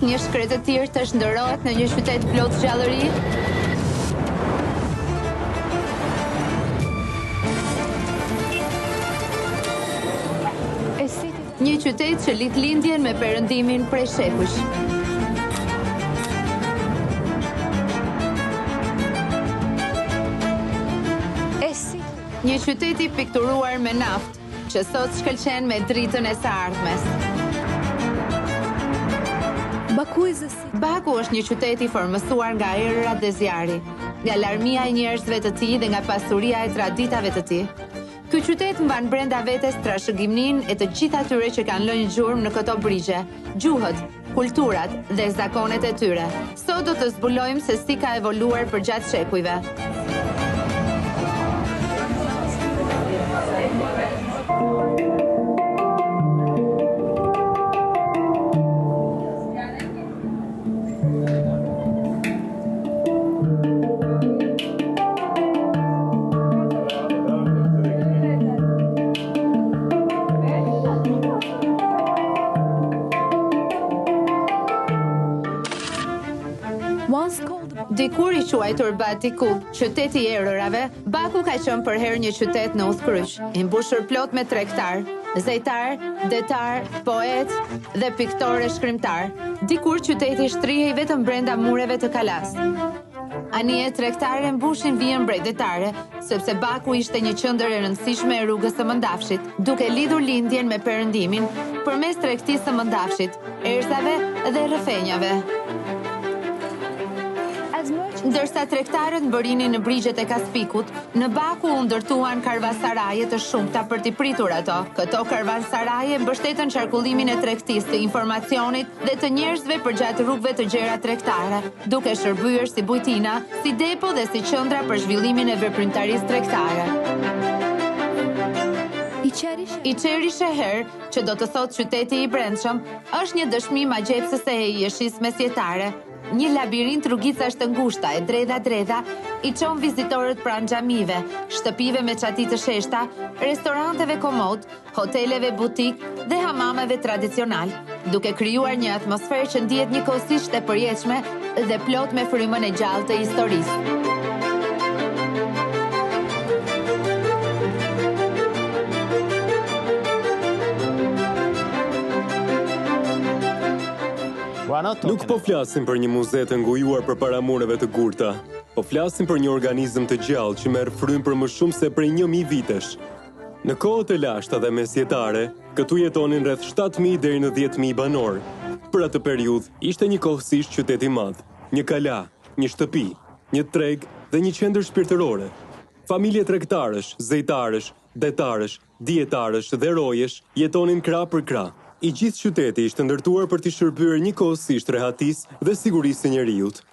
një shkret e tillë të shndërrohet në një qytet plot gjallëri? Një qytet që lit lindjen me perëndimin prej shekujsh. Një qytet i pikturuar me naftë, që sot shkëlqen me dritën e së ardhmes. Baku është një qytet i formësuar nga erërat dhe zjarri, nga larmia e njerëzve të tij dhe nga pasuria e traditave të tij. Ky qytet mban brenda vetes trashëgiminë e të gjithë atyre që kanë lënë gjurmë në këto brigje, gjuhët, kulturat dhe zakonet e tyre. Sot do të zbulojmë se si ka evoluar përgjatë shekujve. Dikur i quajtur Batikub, qyteti i erërave, Baku ka qenë për herë një qytet në udhkryq, i mbushur plot me tregtar, zejtar, detar, poet dhe piktor e shkrimtar. Dikur qyteti shtrihej vetëm brenda mureve të kalas. Anije tregtare mbushin vijën mbretëtare, sepse Baku ishte një qendër e rëndësishme e rrugës së Mëndafshit, duke lidhur lindjen me perëndimin përmes tregtisë së Mëndafshit, erzave dhe rrëfenjave. Ndërsa tregtarët mbërinin në brigjet e Kaspikut, në Baku u ndërtuan karvansaraje të shumta për t'i pritur ato. Këto karvansaraje mbështetën qarkullimin e tregtisë, të informacionit dhe të njerëzve përgjatë rrugëve të gjera tregtare, duke shërbyer si bujtina, si depo dhe si qendra për zhvillimin e veprimtarisë tregtare. I qeri sheher, që do të thotë qyteti i brendshëm, është një dëshmi magjepsëse e jeshisë mesjetare. Një labirint rrugicash të ngushta e dredha i çon vizitorët pranë xhamive, shtëpive me çati të sheshta, restoranteve komod, hoteleve butik dhe hamameve tradicional, duke krijuar një atmosferë që ndihet njëkohësisht e përjetshme dhe plot me frymën e gjallë të historisë. Nuk po flasim për një muze të ngujuar përpara mureve të gurta, po flasim për një organizëm të gjallë që merr frymë për më shumë se prej 1000 vitesh. Në kohët e lashta dhe mesjetare, këtu jetonin rreth 7000 deri në 10000 banor. Për atë periudhë ishte njëkohësisht qytet i madh, një kala, një shtëpi, një treg dhe një qendër shpirtërore. Familje tregtarësh, zejtarësh, detarësh, dietarësh dhe rojesh jetonin krah për krah. I gjithë qyteti ishte ndërtuar për t'i shërbyer njëkohësisht rehatisë dhe sigurisë së njerëzit.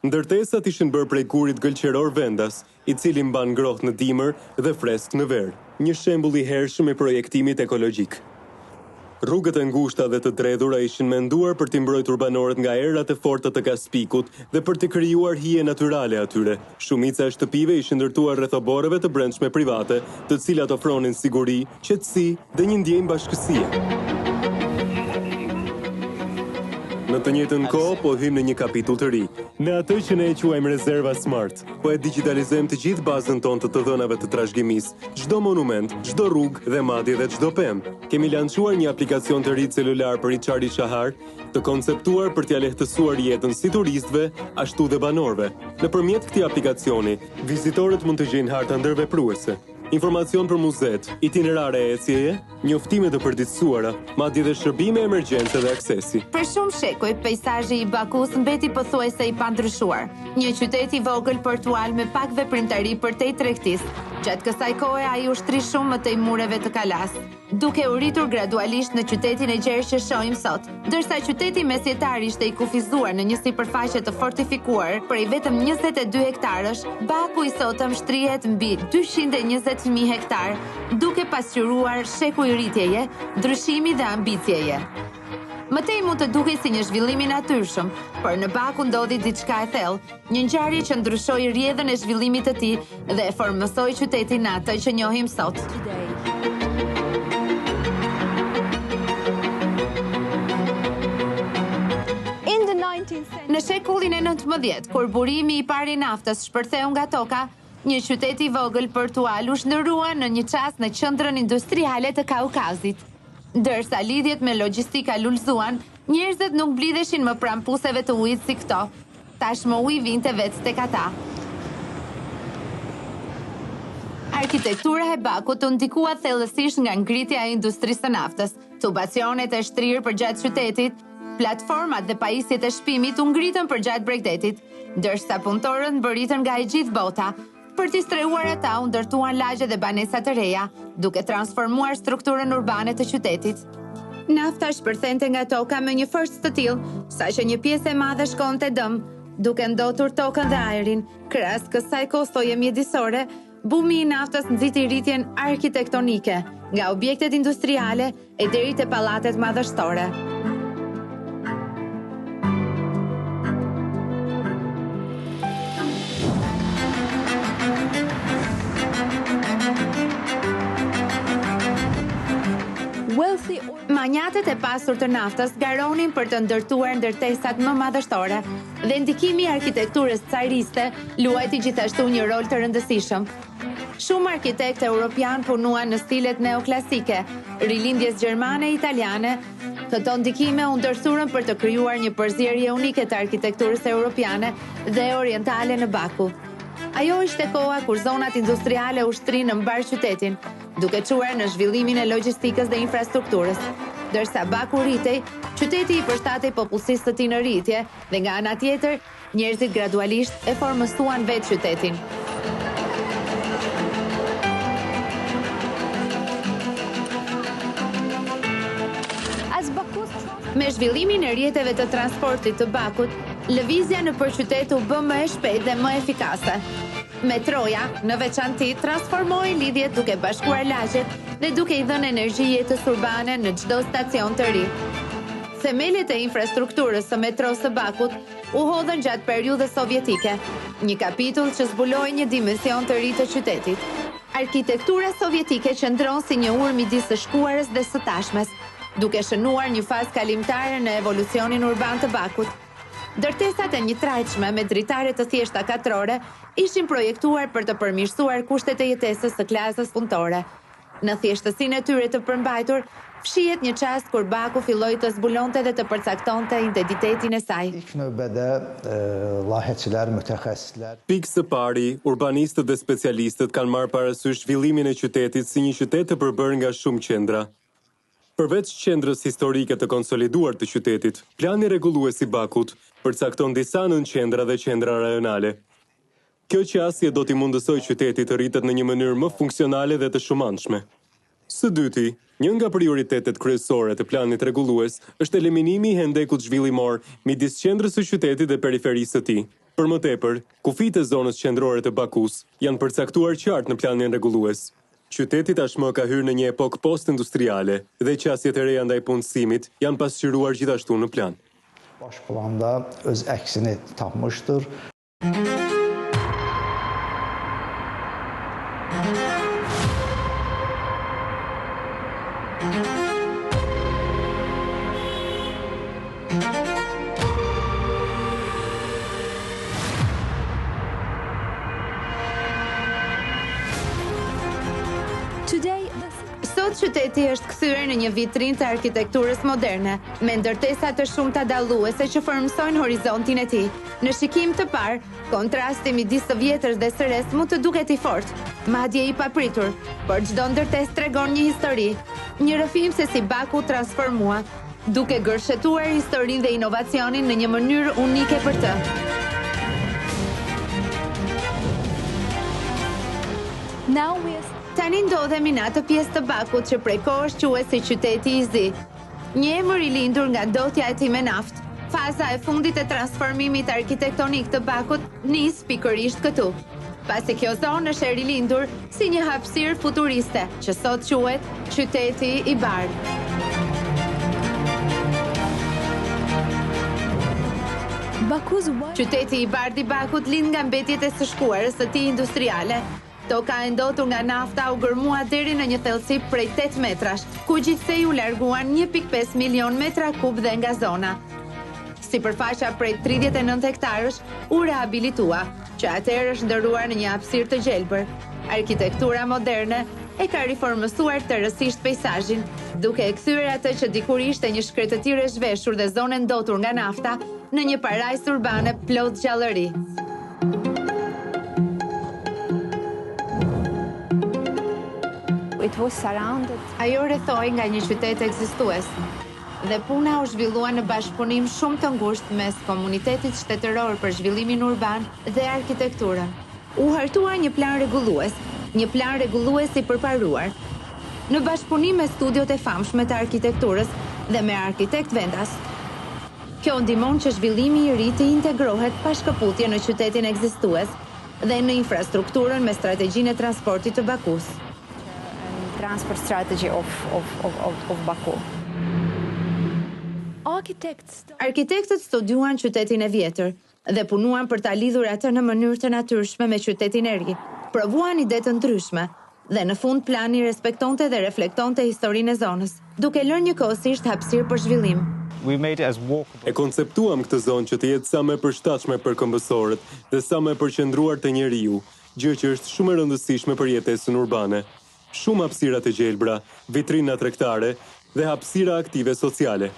Ndërtesat ishin bërë prej kurit gëlqeror vendas, i cili mban ngrohtë në dimër dhe freskë në ver, një shembull i hershëm i projektimit ekologjik. Rrugët e ngushta dhe të dredhura ishin menduar për t'i mbrojtur banorët nga errat e forta të Kaspikut dhe për t'i krijuar hije natyrale atyre. Shumica e shtëpive ishin ndërtuar rreth oborreve të brendshme private, të cilat ofronin siguri, qetësi dhe një ndjenjë bashkësie. Në të njëjtën kohë po hym në një kapitull të ri, në atë që ne e quajmë rezerva smart. Po e digjitalizojmë të gjithë bazën tonë të dhënave të trashëgimisë, çdo monument, çdo rrugë dhe madje edhe çdo pemë. Kemi lançuar një aplikacion të ri celular për Richardi Shahar, të konceptuar për t'ia lehtësuar jetën si turistëve, ashtu dhe banorëve. Nëpërmjet këtij aplikacioni, vizitorët mund të gjejnë harta ndërvepruese, informacion për muzet, itinerare ecjeje, njoftime të përditësuara, madje dhe shërbime emergjence dhe aksesi. Për shumë shekuj, peizazhi i Bakus mbeti pothuajse i pandryshuar. Një qytet i vogël portual me pak veprimtari përtej tregtisë. Gjatë kësaj kohe ai ushtri shumë mëtej mureve të kalas, duke u rritur gradualisht në qytetin e gjerë që shohim sot. Ndërsa qyteti mesjetar ishte i kufizuar në një sipërfaqe të fortifikuar prej vetëm 22 hektarësh, Baku i sotëm shtrihet mbi 220.000 hektar, duke pasqyruar sheku i rritjeje, ndryshimi dhe ambicjeje. Mëtej mund të duket si një zhvillim i natyrshëm, por në Baku ndodhi diçka e thellë, një ngjarje që ndryshoi rrjedhën e zhvillimit të tij dhe e formosoi qytetin në atë që njohim sot. Në shekullin e 19, kur burimi I parë I naftës shpërtheu nga toka, një qytet I vogël portual u shndërrua në një çast në qendrën industriale të Kaukazit. Ndërsa lidhjet me logjistika lulëzuan, njerëzit nuk blidheshin më pranë puseve të ujit si këto. Tashmë uji vinte vetë tek ata. Arkitektura e Bakut u ndikua thellësisht nga ngritja e industrisë së naftës, tubacionet e shtrirë përgjatë qytetit, platformat dhe pajisjet e shpimit u ngritën përgjatë Bregdetit, ndërsa punëtorët mbërritën nga e gjithë bota. Për t'i strehuar ata u ndërtuan lagje dhe banesa të reja, duke transformuar strukturën urbane të qytetit. Nafta shpërthente nga toka me një forcë të tillë, saqë një pjesë e madhe shkonte dëm, duke ndotur tokën dhe ajrin. Krahas kësaj kostoje mjedisore, bumi I naftës nxiti rritjen arkitektonike, nga objektet industriale e deri te pallatet madhështore. Manjatet e pasur të naftës garonin për të ndërtuar ndërtesat më madhështore dhe ndikimi I arkitekturës cariste luajti gjithashtu një rol të rëndësishëm. Shumë arkitektë europian punuan në stilet neoklasike, rilindjes gjermane e italiane. Këto ndikime u ndërthurën për të krijuar një përzierje unike të arkitekturës europiane dhe orientale në Baku. Ajo ishte koha kur zonat industriale ushtrinë në mbar qytetin, duke çuar në zhvillimin e logjistikës dhe infrastrukturës. Ndërsa Baku rritej, qyteti I përshtatej popullsisë së tij në rritje dhe nga ana tjetër, njerëzit gradualisht e formësuan vetë qytetin. Me zhvillimin e rrjeteve të transportit të Bakut, lëvizja nëpër qytet u bë më e shpejtë dhe më efikase. Metroja, në veçanti, transformoi lidhjet duke bashkuar lagjet dhe duke I dhënë energji jetës urbane në çdo stacion të ri. Themelet e infrastrukturës së metros së Bakut u hodhën gjatë periudhës sovjetike, një kapitull që zbuloi një dimension të ri të qytetit. Arkitektura sovjetike qëndron si një urë midis së shkuarës dhe së tashmes, duke shënuar një fazë kalimtare në evolucionin urban të Bakut. Ndërtesat e njëtrajtshme me dritare të thjeshta katrore ishin projektuar për të përmirësuar kushtet e jetesës së klasës punëtore. Në thjeshtësinë e tyre të përmbajtur, fshihet një çast kur Baku filloi të zbulonte dhe të përcaktonte identitetin e saj. İlk növbədə layihəçilər, mütəxəssislər Pikë së pari, urbanistët dhe specialistët kanë marrë parasysh zhvillimin e qytetit si një qytet të përbërë nga shumë qendra. Përveç qendrës historike të konsoliduar të qytetit, plani rregullues I Bakut përcakton disa nënqendra dhe qendra rajonale. Kjo qasje do t'i mundësoj qytetit të rritet në një mënyrë më funksionale dhe të shumanshme. Së dyti, një nga prioritetet kryesore të planit rregullues është eliminimi I hendekut zhvillimor midis qendrës së qytetit dhe periferisë së tij. Për më tepër, kufijtë e zonës qendrore të Bakus janë përcaktuar qartë në planin rregullues. Qyteti tashmë ka hyrë në një epokë post-industriale dhe qasjet e reja ndaj punësimit janë pasqyruar gjithashtu në plan. Baş planda öz əksini tapmışdır. Sot qyteti është kthyer në një vitrinë të arkitekturës moderne, me ndërtesa të shumta dalluese që formsojnë horizontin e tij. Në shikim të parë, kontrasti midis së vjetër dhe së res mund të duket I fortë, madje I papritur, por çdo ndërtesë tregon një histori, një rrëfim se si Baku transformua, duke gërshetuar historinë dhe inovacionin në një mënyrë unike për të. Tani ndodhemi në atë pjesë të Bakut që prej kohësh quhet si qyteti I zi. Një emër I lindur nga ndotja e tij me naftë. Faza e fundit e transformimit arkitektonik të Bakut nis pikërisht këtu. Pasi kjo zonë është e rilindur si një hapësirë futuriste, që sot quhet qyteti I bardhë. Qyteti I bardhë I Bakut lind nga mbetjet e së shkuarës së tij industriale. Toka e ndotur nga nafta u gërmua deri në një thellësi prej 8 metrash, ku gjithsej u larguan 1.5 milion metra kub dhe nga zona. Sipërfaqja prej 39 hektarësh u rehabilitua, që atëherë është ndërruar në një hapësirë të gjelbër. Arkitektura moderne e ka riformësuar tërësisht peizazhin, duke e kthyer atë që dikur ishte një shkretëtirë e zhveshur dhe zonë ndotur nga nafta në një parajsë urbane plot gjallëri. Ajo rrethohej nga një qytet ekzistues dhe puna u zhvillua në bashkëpunim shumë të ngushtë mes komunitetit shtetëror për zhvillimin urban dhe arkitekturën. U hartua një plan rregullues i përparuar, në bashkëpunim me studiot e famshme të arkitekturës dhe me arkitekt vendas. Kjo ndihmon që zhvillimi i ri të integrohet pa shkëputje në qytetin ekzistues dhe në infrastrukturën me strategjinë e transportit të Bakus. Transport strategy of Baku. Arkitektët studiuan qytetin e vjetër dhe punuan për ta lidhur atë në mënyrë të natyrshme me qytetin e ri. Provuan ide të ndryshme dhe në fund plani respektonte dhe reflektonte historinë e zonës, duke lënë njëkohësisht hapësirë për zhvillim. E konceptuam këtë zonë që të jetë sa më e përshtatshme për këmbësorët dhe sa më e përqendruar te njeriu, gjë që është shumë e rëndësishme për jetesën urbane. Shumë hapësira të gjelbra, vitrina tregtare dhe hapësira aktive sociale.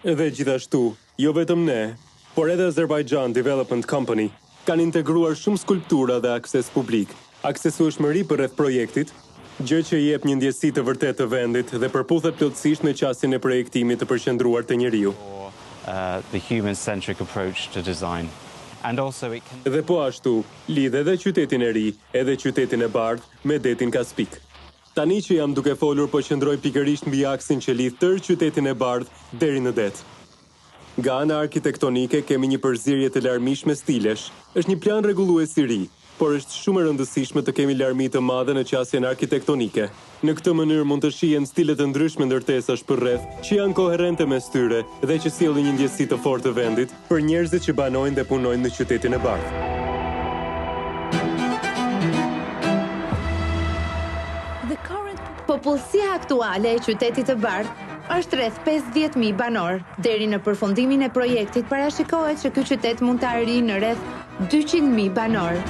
Dhe gjithashtu, jo vetëm ne, por edhe Azerbaijan Development Company kanë integruar shumë skulptura dhe akses publik, aksesueshmëri përreth projektit, gjë që i jep një ndjesi të vërtetë të vendit dhe përputhet plotësisht me qasjen e projektimit të përqendruar te njeriu. The human-centric approach to design. Dhe po ashtu, lidh edhe qytetin e ri, edhe qytetin e bardhë me detin Kaspik. Tani që jam duke folur po qëndroj pikërisht mbi aksin që lidh tërë qytetin e bardhë deri në det. Nga ana arkitektonike kemi një përzierje të larmishme stilesh. Është një plan rregullues i ri, por është shumë e rëndësishme të kemi larmi të madhe në qasjen arkitektonike. Në këtë mënyrë mund të shihen stile të ndryshme ndërtesash përreth që janë koherente mes tyre dhe që sjellin një ndjesi të fortë të vendit për njerëzit që banojnë dhe punojnë në qytetin e bardhë. Popullsia aktuale e qytetit të bardhë është rreth 50.000 banor. Deri në përfundimin e projektit parashikohet që ky qytet mund të arrijë në rreth 200.000 banor.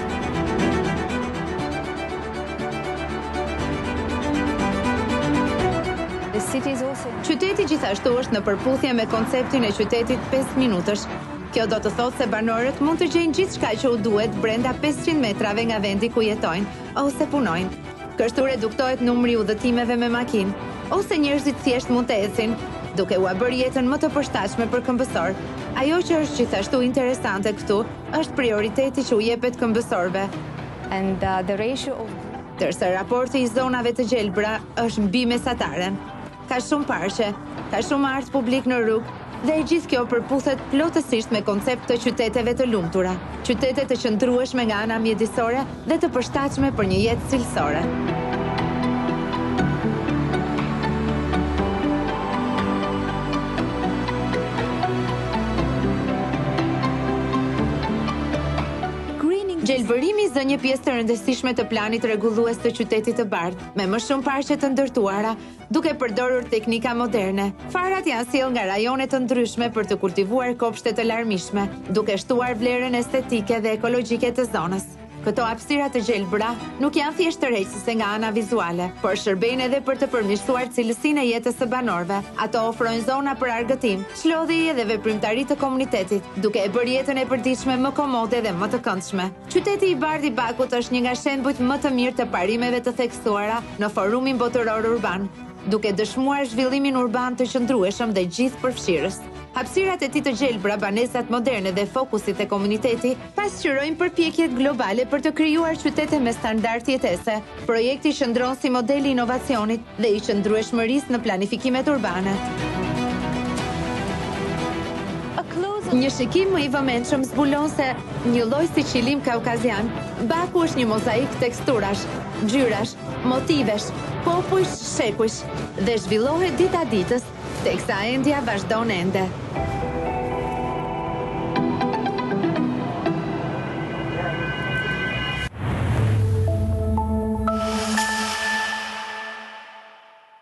Qyteti gjithashtu është në përputhje me konceptin e qytetit 5 minutësh. Kjo do të thotë se banorët mund të gjejnë gjithçka që u duhet brenda 500 metrave nga vendi ku jetojnë ose punojnë. Kështu reduktohet numri udhëtimeve me makinë, ose njerëzit thjesht mund të ecin, duke u bërë jetën më të përshtatshme për këmbësor. Ajo që është gjithashtu interesante këtu është prioriteti që u jepet këmbësorëve. Tërsa raporti i zonave të gjelbra është mbi mesataren. Ka shumë parqe, ka shumë art publik në rrugë, dhe e gjithë kjo përputhet plotësisht me koncept të qyteteve të lumtura, qytete të qëndrueshme nga ana mjedisore dhe të përshtatshme për një jetë cilësore. Gjelbërimi zë një pjesë të rëndësishme të planit rregullues të qytetit të bardhë, me më shumë parqe të ndërtuara, duke përdorur teknika moderne. Farat janë sjellë nga rajone të ndryshme për të kultivuar kopshte të larmishme, duke shtuar vlerën estetike dhe ekologjike të zonës. Këto hapësira të gjelbra nuk janë thjesht tërheqëse nga ana vizuale, por shërbejnë edhe për të përmirësuar cilësinë e jetës së banorëve. Ato ofrojnë zona për argëtim, çlodhje dhe veprimtari të komunitetit, duke e bërë jetën e përditshme më komode dhe më të këndshme. Qyteti i bardhë i Bakut është një nga shembujt më të mirë të parimeve të theksuara në forumin botëror urban, duke dëshmuar zhvillimin urban të qëndrueshëm dhe gjithëpërfshirës. Hapësirat e tij të gjelbra, banesat moderne dhe fokusit e komuniteti pasqyrojnë përpjekjet globale për të krijuar qytete me standard jetese. Projekti qëndron si model i inovacionit dhe i qëndrueshmërisë në planifikimet urbane. Një shikim më i vëmendshëm zbulon se një lloj si qilim kaukazian, Baku është një mozaik teksturash, ngjyrash, motivesh, popujsh, shekujsh dhe zhvillohet dita ditës, teksa endja vazhdon ende.